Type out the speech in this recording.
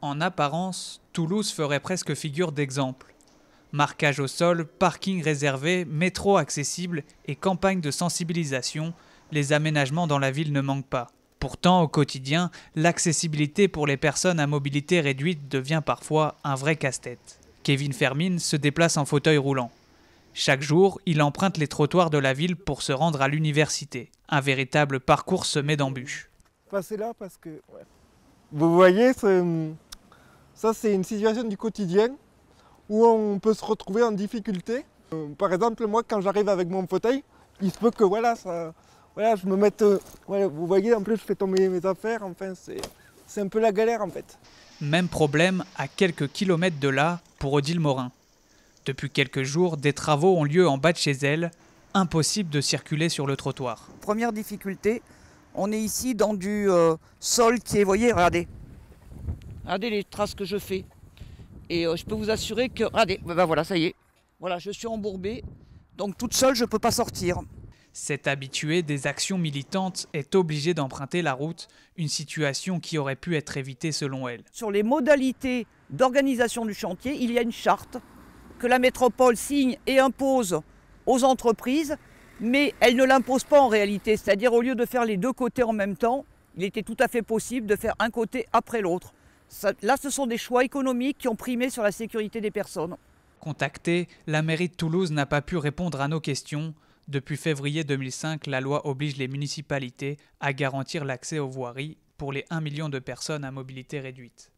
En apparence, Toulouse ferait presque figure d'exemple. Marquage au sol, parking réservé, métro accessible et campagne de sensibilisation, les aménagements dans la ville ne manquent pas. Pourtant, au quotidien, l'accessibilité pour les personnes à mobilité réduite devient parfois un vrai casse-tête. Kevin Fermine se déplace en fauteuil roulant. Chaque jour, il emprunte les trottoirs de la ville pour se rendre à l'université. Un véritable parcours semé d'embûches. Passer là parce que... Ouais. Vous voyez, ça c'est une situation du quotidien où on peut se retrouver en difficulté. Par exemple, moi quand j'arrive avec mon fauteuil, il se peut que je me mette... vous voyez, en plus je fais tomber mes affaires, enfin c'est un peu la galère en fait. Même problème à quelques kilomètres de là pour Odile Morin. Depuis quelques jours, des travaux ont lieu en bas de chez elle. Impossible de circuler sur le trottoir. Première difficulté, on est ici dans du sol qui est, vous voyez, regardez les traces que je fais. Et je peux vous assurer que, regardez, ben voilà, ça y est. Voilà, je suis embourbée, donc toute seule, je ne peux pas sortir. Cette habituée des actions militantes est obligée d'emprunter la route, une situation qui aurait pu être évitée selon elle. Sur les modalités d'organisation du chantier, il y a une charte que la métropole signe et impose aux entreprises, mais elle ne l'impose pas en réalité. C'est-à-dire, au lieu de faire les deux côtés en même temps, il était tout à fait possible de faire un côté après l'autre. Là, ce sont des choix économiques qui ont primé sur la sécurité des personnes. Contactée, la mairie de Toulouse n'a pas pu répondre à nos questions. Depuis février 2005, la loi oblige les municipalités à garantir l'accès aux voiries pour les 1 million de personnes à mobilité réduite.